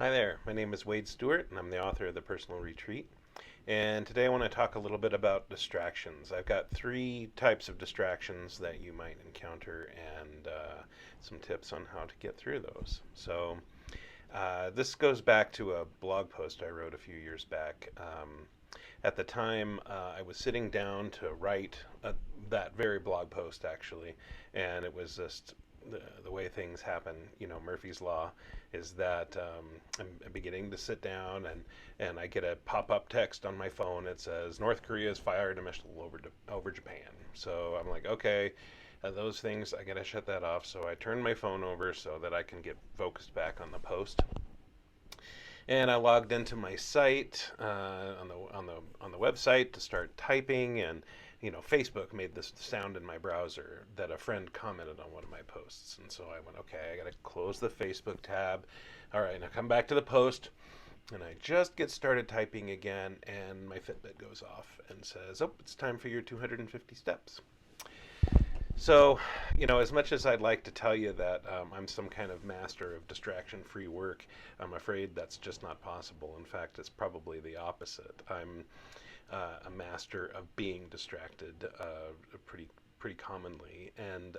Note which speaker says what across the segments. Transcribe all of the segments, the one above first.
Speaker 1: Hi there, my name is Wade Stewart, and I'm the author of The Personal Retreat. And today I want to talk a little bit about distractions. I've got three types of distractions that you might encounter and some tips on how to get through those. This goes back to a blog post I wrote a few years back. At the time, I was sitting down to write that very blog post, actually, and it was just the way things happen. You know, Murphy's Law is that I'm beginning to sit down and I get a pop-up text on my phone. It says, North Korea has fired a missile over Japan. So I'm like, okay, those things, I got to shut that off. So I turn my phone over so that I can get focused back on the post. And I logged into my site on the website to start typing, and Facebook made this sound in my browser that a friend commented on one of my posts, and so I went, okay, I got to close the Facebook tab. All right, now come back to the post, and I just get started typing again, and my Fitbit goes off and says, oh, it's time for your 250 steps. So, as much as I'd like to tell you that I'm some kind of master of distraction-free work, I'm afraid that's just not possible. In fact, it's probably the opposite. I'm a master of being distracted pretty commonly, and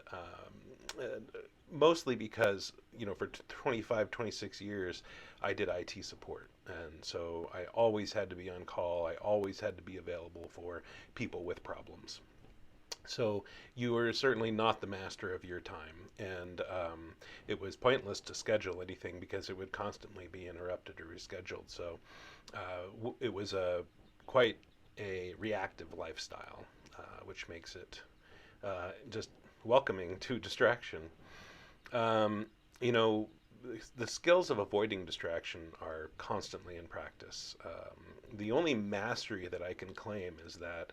Speaker 1: mostly because for 25, 26 years I did IT support, and so I always had to be on call. I always had to be available for people with problems. So you are certainly not the master of your time, and it was pointless to schedule anything because it would constantly be interrupted or rescheduled. So it was quite a reactive lifestyle, which makes it just welcoming to distraction. Um, you know, the skills of avoiding distraction are constantly in practice. The only mastery that I can claim is that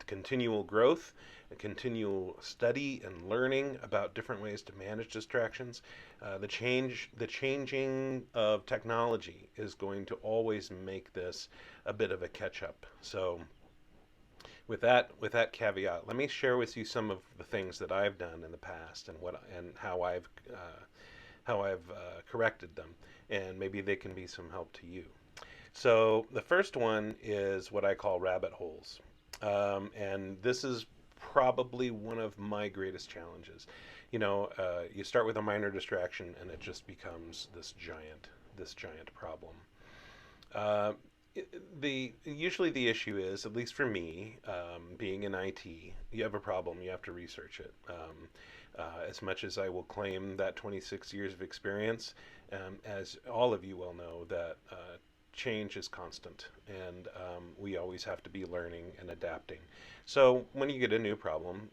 Speaker 1: continual growth, continual study and learning about different ways to manage distractions. The changing of technology is going to always make this a bit of a catch up. So with that caveat, let me share with you some of the things that I've done in the past and how I've corrected them, and maybe they can be some help to you. So the first one is what I call rabbit holes, and this is probably one of my greatest challenges. You start with a minor distraction, and it just becomes this giant problem. Uh, the usually the issue is, at least for me, being in IT, you have a problem, you have to research it. As much as I will claim that 26 years of experience, as all of you well know, that change is constant, and we always have to be learning and adapting. So when you get a new problem,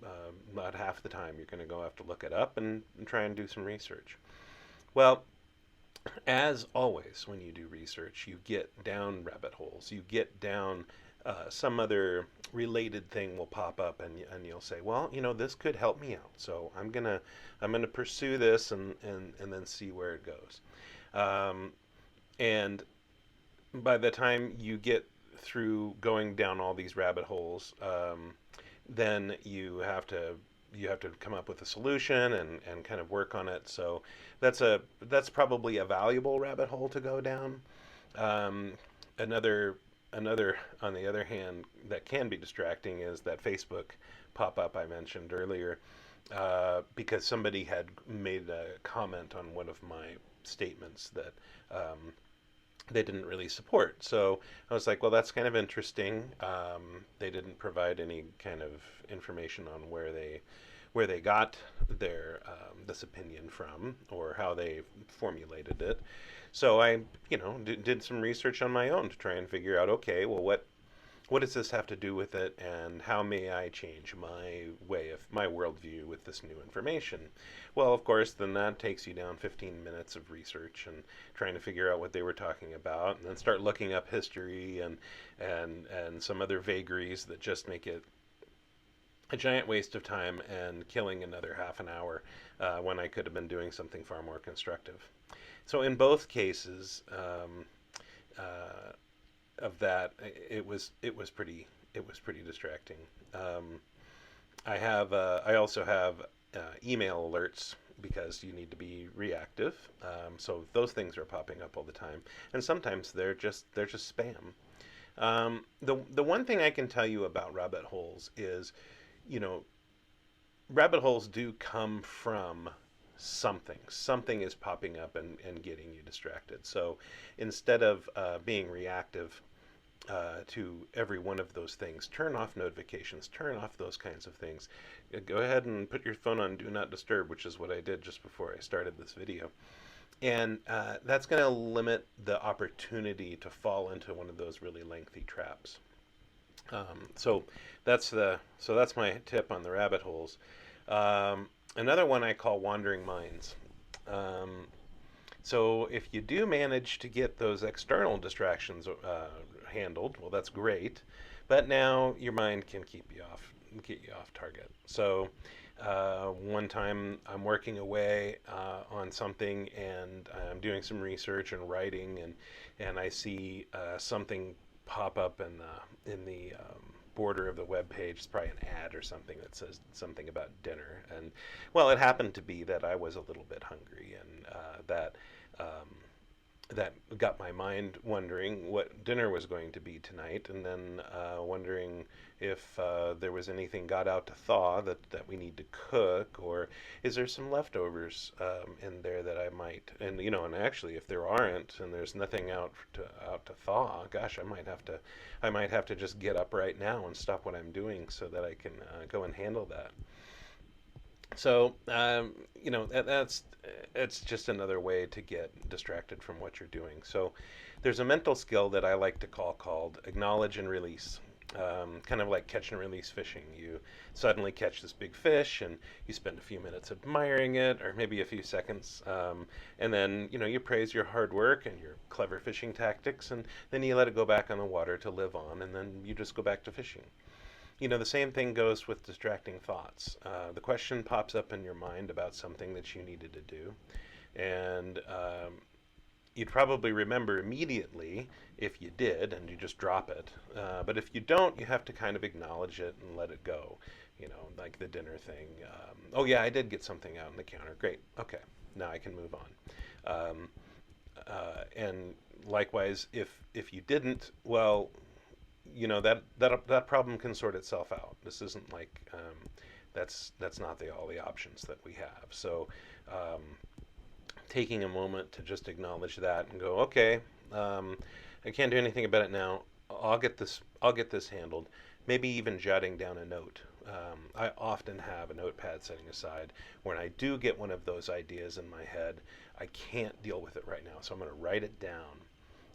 Speaker 1: not half the time you're going to go have to look it up and try and do some research. Well, as always, when you do research, you get down rabbit holes. You get down some other related thing will pop up, and you'll say, well, this could help me out. So I'm gonna pursue this and then see where it goes. And by the time you get through going down all these rabbit holes, then you have to come up with a solution and kind of work on it. So that's probably a valuable rabbit hole to go down. Um, another on the other hand that can be distracting is that Facebook pop up I mentioned earlier, because somebody had made a comment on one of my statements that they didn't really support. So I was like, well, that's kind of interesting. They didn't provide any kind of information on where they got their this opinion from, or how they formulated it. So I, did some research on my own to try and figure out, okay, well, what does this have to do with it, and how may I change my worldview with this new information? Well, of course, then that takes you down 15 minutes of research and trying to figure out what they were talking about, and then start looking up history and some other vagaries that just make it a giant waste of time and killing another half an hour when I could have been doing something far more constructive. So in both cases, uh, of that, it was pretty distracting. I also have email alerts. because you need to be reactive. So those things are popping up all the time, and sometimes they're just spam. The one thing I can tell you about rabbit holes is, you know, rabbit holes do come from something. Something is popping up and getting you distracted. So instead of being reactive to every one of those things, turn off notifications, turn off those kinds of things. Go ahead and put your phone on Do Not Disturb, which is what I did just before I started this video. And that's going to limit the opportunity to fall into one of those really lengthy traps. So that's my tip on the rabbit holes. Another one I call wandering minds. Um, so if you do manage to get those external distractions handled, well, that's great. But now your mind can get you off target. So one time I'm working away on something, and I'm doing some research and writing, and I see something pop up in the border of the web page. It's probably an ad or something that says something about dinner, and well, it happened to be that I was a little bit hungry, and um, that got my mind wondering what dinner was going to be tonight, and then wondering if there was anything got out to thaw that we need to cook, or is there some leftovers in there that I might, and and actually, if there aren't, and there's nothing out to thaw, gosh, I might have to just get up right now and stop what I'm doing so that I can go and handle that. So, that's it's just another way to get distracted from what you're doing. So, there's a mental skill that I like to called acknowledge and release. Kind of like catch and release fishing. You suddenly catch this big fish, and you spend a few minutes admiring it, or maybe a few seconds, and then you praise your hard work and your clever fishing tactics, and then you let it go back on the water to live on, and then you just go back to fishing. The same thing goes with distracting thoughts. The question pops up in your mind about something that you needed to do, and you'd probably remember immediately if you did, and you just drop it. But if you don't, you have to kind of acknowledge it and let it go. Like the dinner thing. Oh yeah, I did get something out on the counter. Great. Okay, now I can move on. And likewise, if you didn't, well, that problem can sort itself out. This isn't like that's not all the options that we have. So um, taking a moment to just acknowledge that and go, okay, I can't do anything about it now. I'll get this handled. Maybe even jotting down a note. I often have a notepad setting aside when I do get one of those ideas in my head. I can't deal with it right now, so I'm going to write it down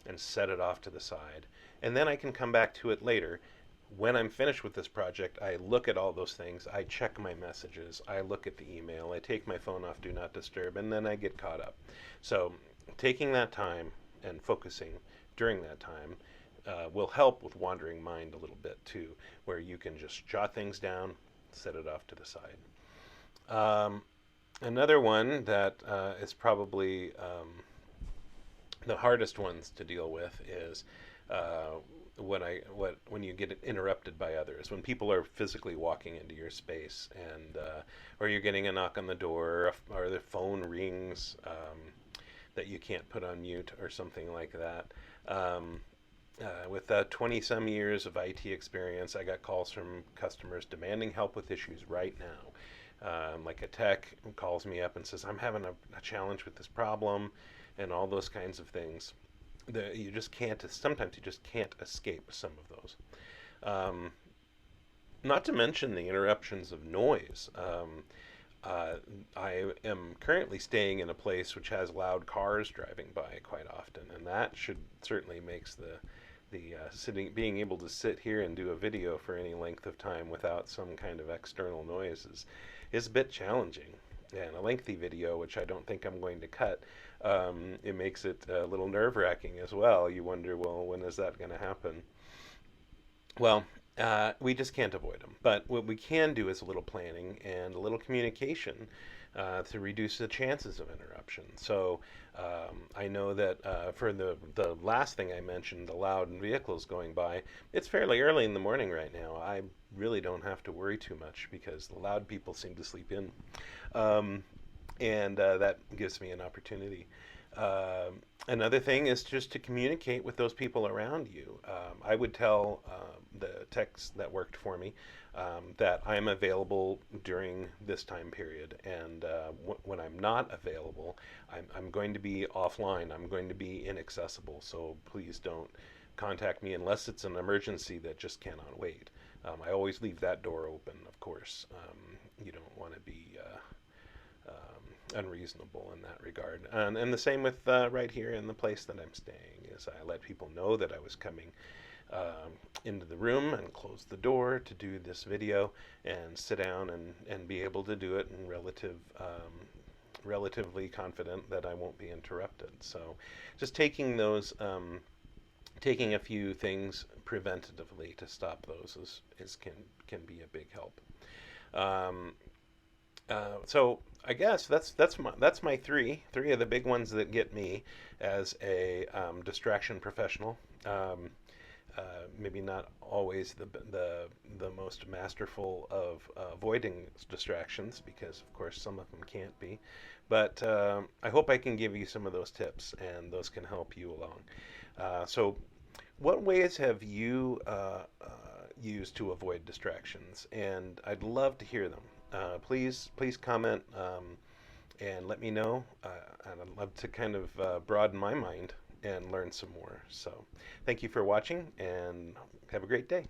Speaker 1: and set it off to the side. And then I can come back to it later. When I'm finished with this project, I look at all those things. I check my messages. I look at the email. I take my phone off Do Not Disturb, and then I get caught up. So taking that time and focusing during that time will help with wandering mind a little bit too, where you can just jot things down, set it off to the side. Um, Another one that is probably the hardest ones to deal with is uh, when you get interrupted by others, when people are physically walking into your space, and or you're getting a knock on the door, or the phone rings that you can't put on mute or something like that. With 20 some years of IT experience, I got calls from customers demanding help with issues right now. Like a tech calls me up and says, I'm having a challenge with this problem, and all those kinds of things. You just can't, sometimes you just can't escape some of those. Um, Not to mention the interruptions of noise. Uh, I am currently staying in a place which has loud cars driving by quite often, and that should certainly makes the being able to sit here and do a video for any length of time without some kind of external noise is a bit challenging. And a lengthy video, which I don't think I'm going to cut, it makes it a little nerve-wracking as well. You wonder, well, when is that going to happen? Well, we just can't avoid them. But what we can do is a little planning and a little communication to reduce the chances of interruption. So I know that for the last thing I mentioned, the loud vehicles going by, it's fairly early in the morning right now. I really don't have to worry too much because the loud people seem to sleep in. Um, and that gives me an opportunity. Another thing is just to communicate with those people around you. I would tell the techs that worked for me that I'm available during this time period, and when I'm not available, I'm going to be offline. I'm going to be inaccessible. So please don't contact me unless it's an emergency that just cannot wait. I always leave that door open, of course. You don't want to be unreasonable in that regard. And the same with right here in the place that I'm staying is I let people know that I was coming into the room and close the door to do this video and sit down and be able to do it in relatively confident that I won't be interrupted. So just taking those taking a few things preventatively to stop those is can be a big help. Um, so I guess that's my three of the big ones that get me as a distraction professional. Um, Maybe not always the most masterful of avoiding distractions because of course some of them can't be, but I hope I can give you some of those tips and those can help you along. So what ways have you used to avoid distractions? And I'd love to hear them. Please comment and let me know. And I'd love to kind of broaden my mind and learn some more. So thank you for watching and have a great day.